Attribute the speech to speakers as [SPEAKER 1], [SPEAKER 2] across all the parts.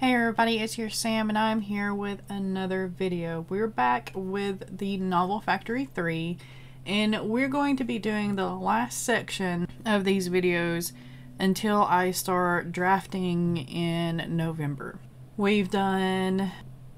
[SPEAKER 1] Hey everybody, it's your Sam and I'm here with another video. We're back with the Novel Factory 3 and we're going to be doing the last section of these videos until I start drafting in November. We've done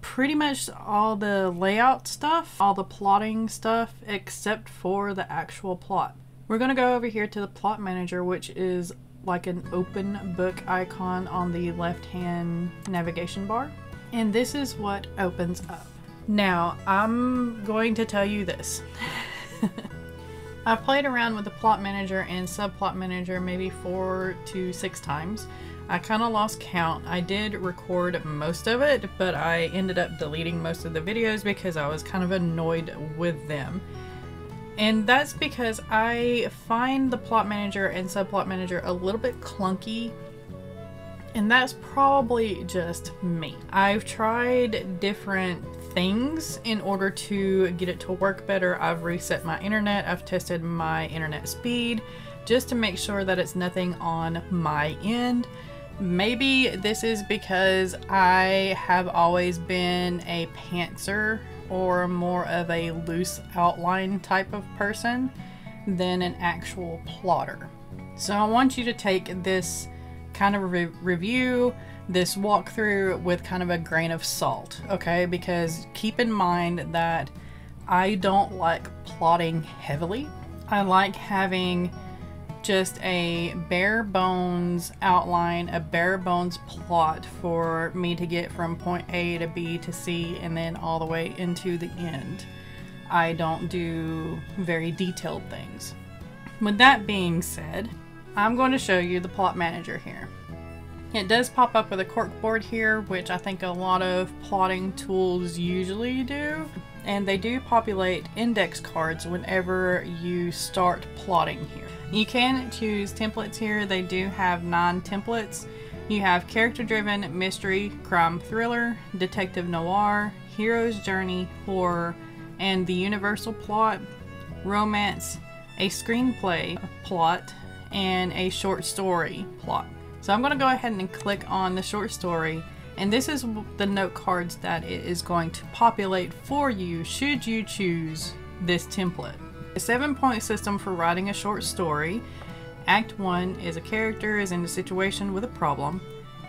[SPEAKER 1] pretty much all the layout stuff, all the plotting stuff, except for the actual plot. We're going to go over here to the plot manager, which is like an open book icon on the left hand navigation bar, and this is what opens up. Now I'm going to tell you this. I've played around with the plot manager and subplot manager maybe 4 to 6 times. I kind of lost count. I did record most of it, but I ended up deleting most of the videos because I was kind of annoyed with them. And that's because I find the plot manager and subplot manager a little bit clunky, and that's probably just me. I've tried different things in order to get it to work better. I've reset my internet, I've tested my internet speed just to make sure that it's nothing on my end. Maybe this is because I have always been a pantser or more of a loose outline type of person than an actual plotter. So I want you to take this kind of review, this walkthrough with kind of a grain of salt, okay? Because keep in mind that I don't like plotting heavily. I like having just a bare bones outline, a bare bones plot for me to get from point A to B to C and then all the way into the end. I don't do very detailed things. With that being said, I'm going to show you the plot manager here. It does pop up with a corkboard here, which I think a lot of plotting tools usually do. And they do populate index cards whenever you start plotting here. You can choose templates here. They do have 9 templates. You have character-driven, mystery, crime thriller, detective noir, hero's journey, horror, and the universal plot, romance, a screenplay plot, and a short story plot. So I'm going to go ahead and click on the short story, and this is the note cards that it is going to populate for you should you choose this template. A 7-point system for writing a short story. Act 1 is a character is in a situation with a problem.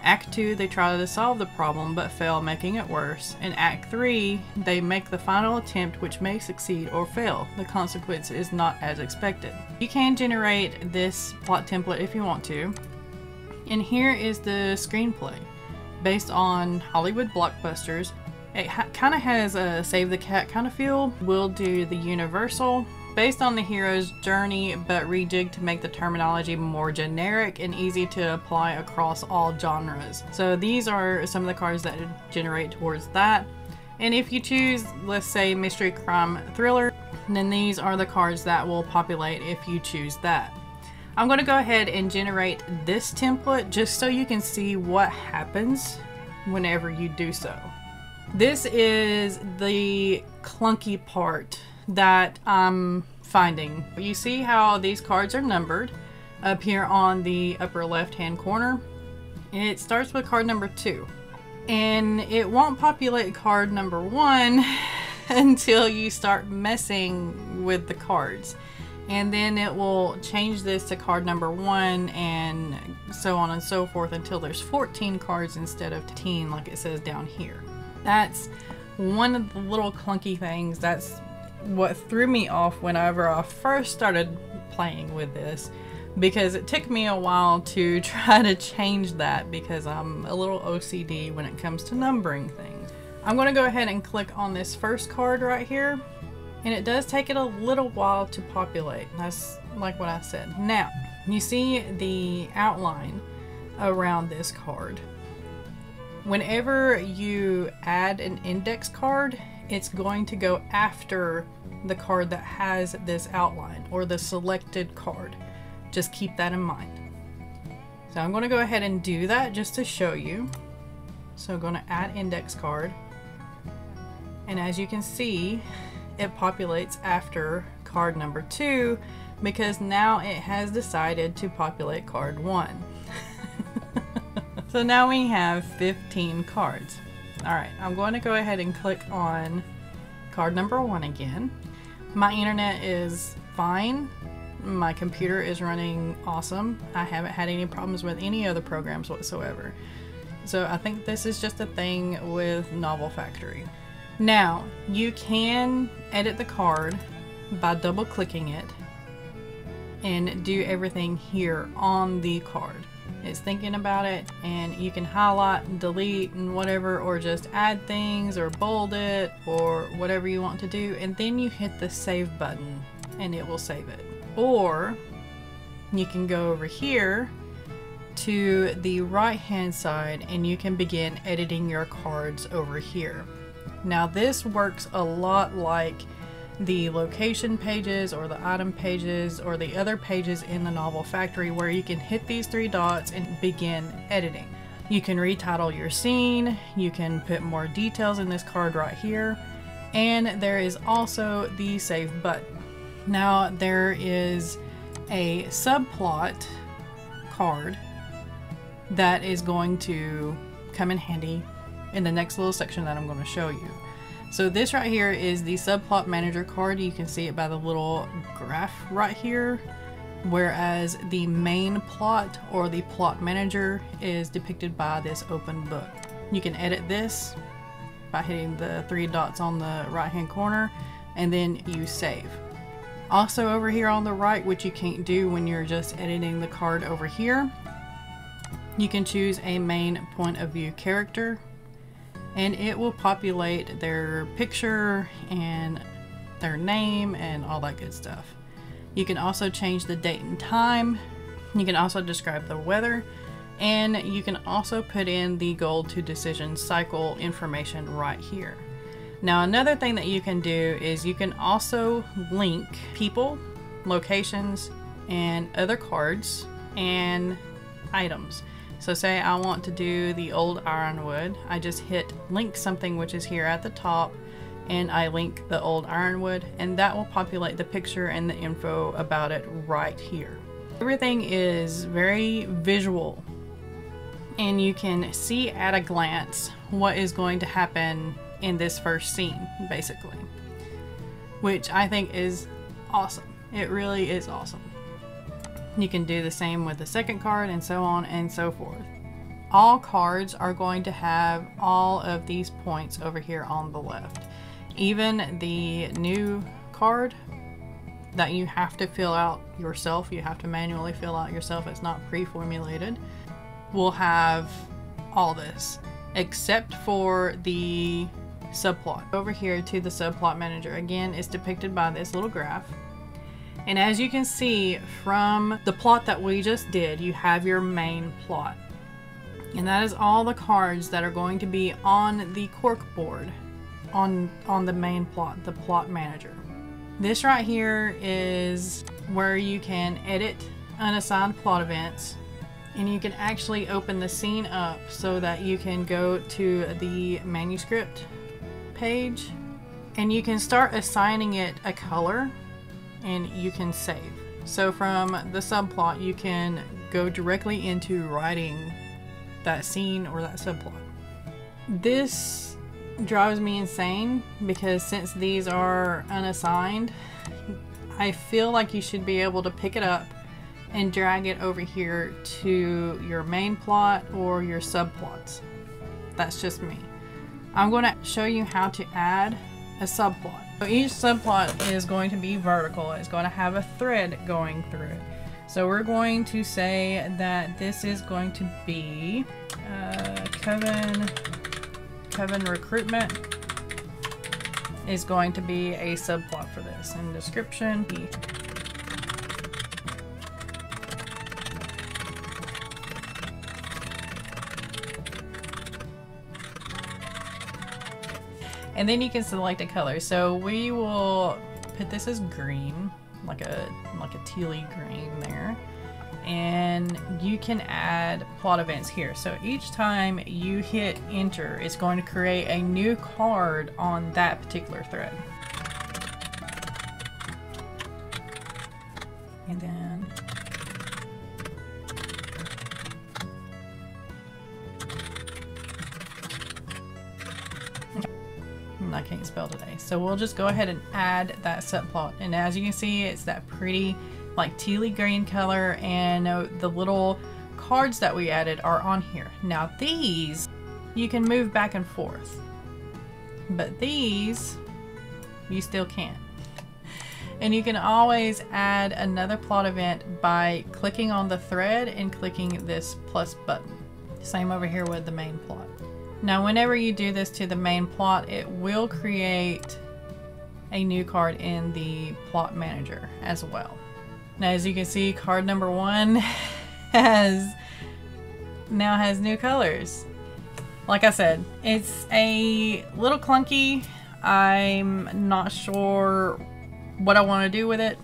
[SPEAKER 1] Act 2, they try to solve the problem but fail, making it worse. In Act 3, they make the final attempt, which may succeed or fail. The consequence is not as expected. You can generate this plot template if you want to. And here is the screenplay. Based on Hollywood blockbusters. It kind of has a Save the Cat kind of feel. We'll do the universal. Based on the hero's journey, but rejigged to make the terminology more generic and easy to apply across all genres. So these are some of the cards that generate towards that. And if you choose, let's say, mystery, crime, thriller, then these are the cards that will populate if you choose that. I'm going to go ahead and generate this template just so you can see what happens whenever you do so. This is the clunky part that I'm finding. You see how these cards are numbered up here on the upper left hand corner? It starts with card number 2. And it won't populate card number 1 until you start messing with the cards. And then it will change this to card number 1 and so on and so forth until there's 14 cards instead of 10 like it says down here. That's one of the little clunky things. That's what threw me off whenever I first started playing with this, because it took me a while to try to change that because I'm a little OCD when it comes to numbering things. I'm going to go ahead and click on this first card right here. And it does take it a little while to populate. That's like what I said. Now, you see the outline around this card. Whenever you add an index card, it's going to go after the card that has this outline or the selected card. Just keep that in mind. So I'm going to go ahead and do that just to show you. So I'm going to add index card. And as you can see, it populates after card number 2 because now it has decided to populate card 1. So now we have 15 cards. Alright, I'm going to go ahead and click on card number 1 again. My internet is fine. My computer is running awesome. I haven't had any problems with any other programs whatsoever. So I think this is just a thing with Novel Factory. Now, you can edit the card by double clicking it and do everything here on the card. It's thinking about it, and you can highlight and delete and whatever, or just add things or bold it or whatever you want to do, and then you hit the save button and it will save it. Or you can go over here to the right hand side and you can begin editing your cards over here. Now this works a lot like the location pages or the item pages or the other pages in the Novel Factory, where you can hit these 3 dots and begin editing. You can retitle your scene, you can put more details in this card right here, and there is also the save button. Now there is a subplot card that is going to come in handy in the next little section that I'm going to show you. So this right here is the subplot manager card. You can see it by the little graph right here, whereas the main plot or the plot manager is depicted by this open book. You can edit this by hitting the 3 dots on the right hand corner, and then you save. Also over here on the right, which you can't do when you're just editing the card over here, you can choose a main point of view character, and it will populate their picture and their name and all that good stuff. You can also change the date and time. You can also describe the weather, and you can also put in the goal to decision cycle information right here. Now another thing that you can do is you can also link people, locations, and other cards and items. So say I want to do the old ironwood, I just hit link something, which is here at the top, and I link the old ironwood, and that will populate the picture and the info about it right here. Everything is very visual, and you can see at a glance what is going to happen in this first scene, basically, which I think is awesome. It really is awesome. You can do the same with the second card, and so on and so forth. All cards are going to have all of these points over here on the left. Even the new card that you have to fill out yourself, you have to manually fill out yourself, it's not pre-formulated, will have all this, except for the subplot. Over here to the subplot manager, again, it's depicted by this little graph. And as you can see from the plot that we just did, you have your main plot. And that is all the cards that are going to be on the cork board on the main plot, the plot manager. This right here is where you can edit unassigned plot events, and you can actually open the scene up so that you can go to the manuscript page, and you can start assigning it a color, and you can save. So from the subplot, you can go directly into writing that scene or that subplot. This drives me insane because since these are unassigned, I feel like you should be able to pick it up and drag it over here to your main plot or your subplots. That's just me. I'm going to show you how to add a subplot. So each subplot is going to be vertical. It's going to have a thread going through it. So we're going to say that this is going to be Coven recruitment is going to be a subplot for this. And description. And then you can select a color. So we will put this as green, like a tealy green there. And you can add plot events here. So each time you hit enter, it's going to create a new card on that particular thread. And then can't spell today. So we'll just go ahead and add that subplot. And as you can see, it's that pretty like tealy green color, and the little cards that we added are on here. Now these you can move back and forth, but these you still can't. And you can always add another plot event by clicking on the thread and clicking this plus button. Same over here with the main plot. Now whenever you do this to the main plot, it will create a new card in the plot manager as well. Now as you can see, card number 1 now has new colors. Like I said, it's a little clunky. I'm not sure what I want to do with it,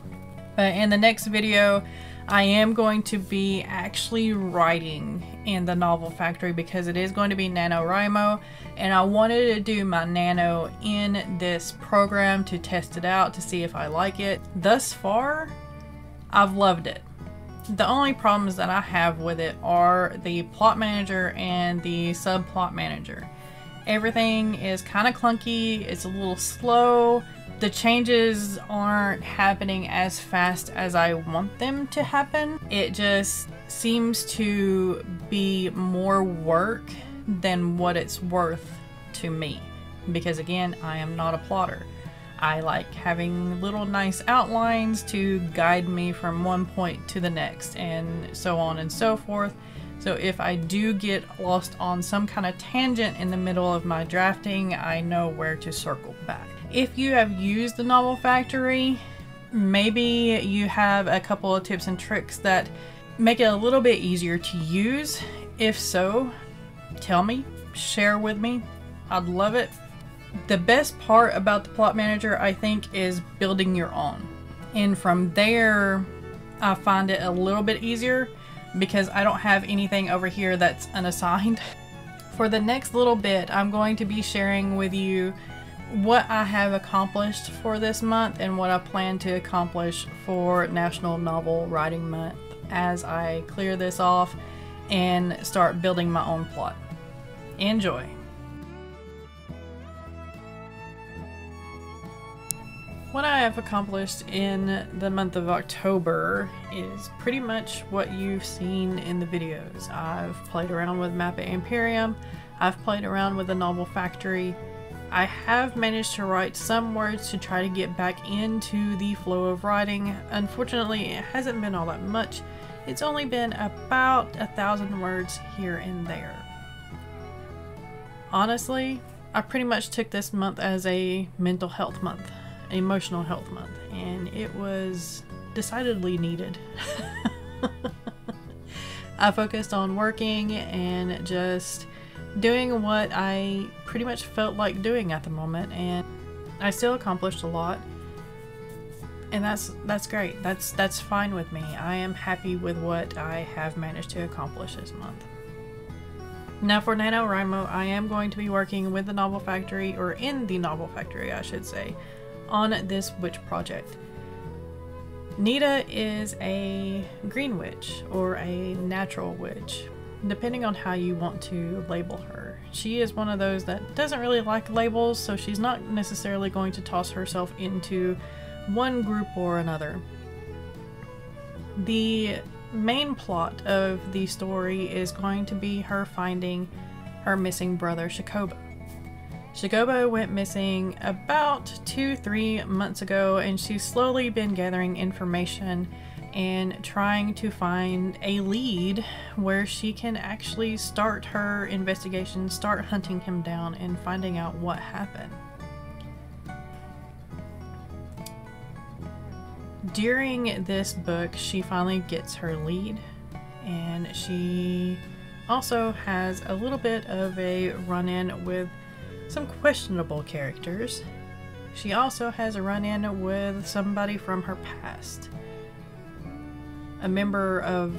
[SPEAKER 1] but in the next video I am going to be actually writing in the Novel Factory because it is going to be NaNoWriMo, and I wanted to do my Nano in this program to test it out to see if I like it. Thus far, I've loved it. The only problems that I have with it are the plot manager and the subplot manager. Everything is kind of clunky, it's a little slow. The changes aren't happening as fast as I want them to happen. It just seems to be more work than what it's worth to me. Because again, I am not a plotter. I like having little nice outlines to guide me from one point to the next, and so on and so forth. So if I do get lost on some kind of tangent in the middle of my drafting, I know where to circle back. If you have used the Novel Factory, maybe you have a couple of tips and tricks that make it a little bit easier to use. If so, tell me, share with me. I'd love it. The best part about the plot manager, I think, is building your own. And from there, I find it a little bit easier because I don't have anything over here that's unassigned. For the next little bit, I'm going to be sharing with you what I have accomplished for this month and what I plan to accomplish for National Novel Writing Month as I clear this off and start building my own plot. Enjoy! What I have accomplished in the month of October is pretty much what you've seen in the videos. I've played around with Map at Imperium, I've played around with the Novel Factory. I have managed to write some words to try to get back into the flow of writing. Unfortunately, it hasn't been all that much. It's only been about 1,000 words here and there. Honestly, I pretty much took this month as a mental health month. Emotional health month, and it was decidedly needed. I focused on working and just doing what I pretty much felt like doing at the moment, and I still accomplished a lot, and that's great. That's fine with me. I am happy with what I have managed to accomplish this month. Now for NaNoWriMo, I am going to be working with the Novel Factory, or in the Novel Factory I should say, on this witch project. Nita is a green witch or a natural witch, depending on how you want to label her. She is one of those that doesn't really like labels, so she's not necessarily going to toss herself into one group or another. The main plot of the story is going to be her finding her missing brother Shakoba. Shakoba went missing about 2-3 months ago, and she's slowly been gathering information and trying to find a lead where she can actually start her investigation, start hunting him down and finding out what happened. During this book, she finally gets her lead, and she also has a little bit of a run-in with some questionable characters. She also has a run-in with somebody from her past. A member of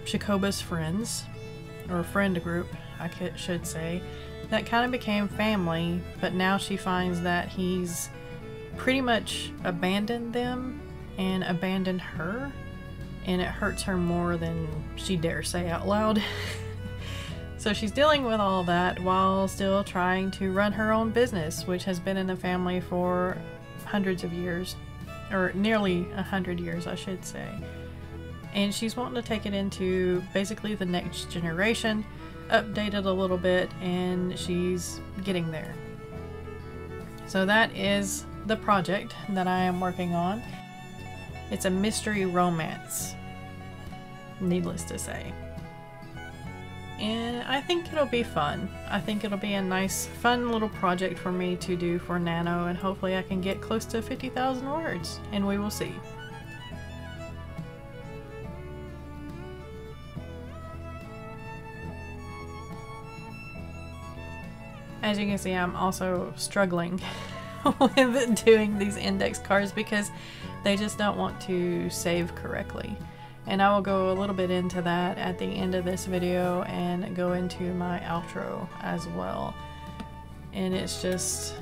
[SPEAKER 1] Shakoba's friends, or friend group, I should say, that kind of became family, but now she finds that he's pretty much abandoned them and abandoned her, and it hurts her more than she dares say out loud. So she's dealing with all that while still trying to run her own business, which has been in the family for hundreds of years, or nearly 100 years, I should say. And she's wanting to take it into basically the next generation, update it a little bit, and she's getting there. So that is the project that I am working on. It's a mystery romance, needless to say. And I think it'll be fun. I think it'll be a nice, fun little project for me to do for Nano, and hopefully I can get close to 50,000 words, and we will see. As you can see, I'm also struggling with doing these index cards because they just don't want to save correctly. And I will go a little bit into that at the end of this video and go into my outro as well. And it's just,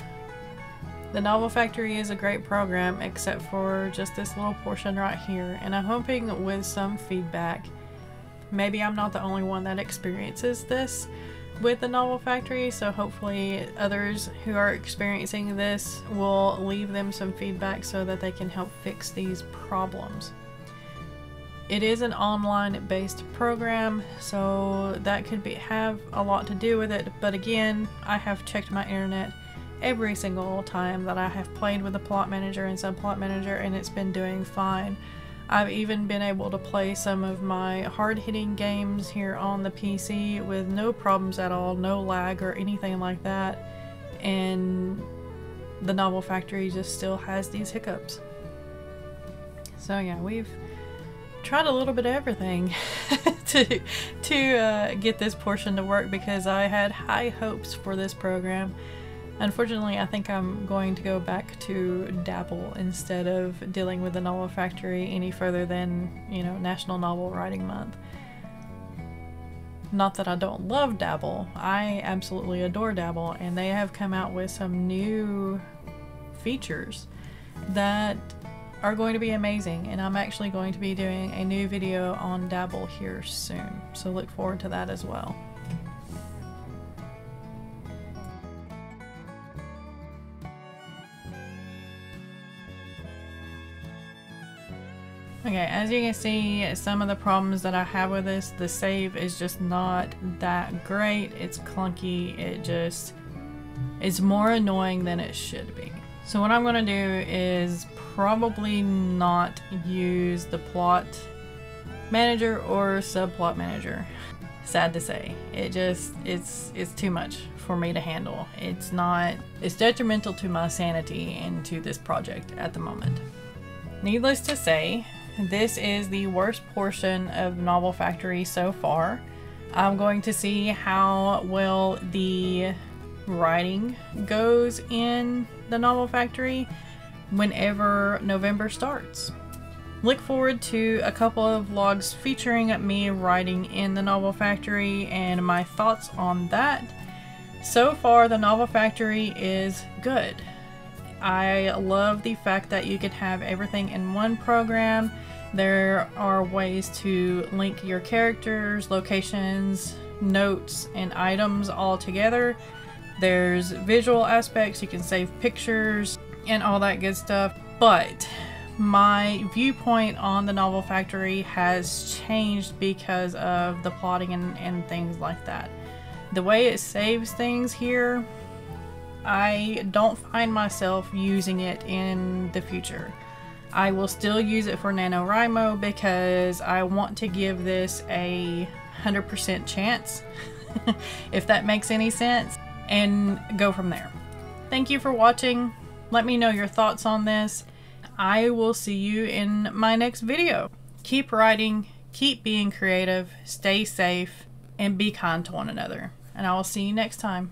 [SPEAKER 1] the Novel Factory is a great program except for just this little portion right here. And I'm hoping with some feedback, maybe I'm not the only one that experiences this with the Novel Factory, so hopefully others who are experiencing this will leave them some feedback so that they can help fix these problems. It is an online based program, so that could have a lot to do with it, but again, I have checked my internet every single time that I have played with the Plot Manager and Subplot Manager, and it's been doing fine. I've even been able to play some of my hard-hitting games here on the PC with no problems at all, no lag or anything like that, and the Novel Factory just still has these hiccups. So yeah, we've tried a little bit of everything to get this portion to work because I had high hopes for this program. Unfortunately, I think I'm going to go back to Dabble instead of dealing with the Novel Factory any further than, you know, National Novel Writing Month. Not that I don't love Dabble, I absolutely adore Dabble, and they have come out with some new features that are going to be amazing, and I'm actually going to be doing a new video on Dabble here soon, so look forward to that as well. Okay, as you can see, some of the problems that I have with this, the save is just not that great. It's clunky, it's more annoying than it should be. So what I'm going to do is probably not use the Plot Manager or Subplot Manager. Sad to say. It's too much for me to handle. It's detrimental to my sanity and to this project at the moment. Needless to say, this is the worst portion of Novel Factory so far. I'm going to see how well the writing goes in the Novel Factory whenever November starts. Look forward to a couple of vlogs featuring me writing in the Novel Factory and my thoughts on that. So far, the Novel Factory is good. I love the fact that you could have everything in one program. There are ways to link your characters, locations, notes, and items all together. There's visual aspects, you can save pictures and all that good stuff. But my viewpoint on the Novel Factory has changed because of the plotting and things like that. The way it saves things here, I don't find myself using it in the future. I will still use it for NaNoWriMo because I want to give this a 100% chance, if that makes any sense, and go from there. Thank you for watching. Let me know your thoughts on this. I will see you in my next video. Keep writing, keep being creative, stay safe, and be kind to one another. And I will see you next time.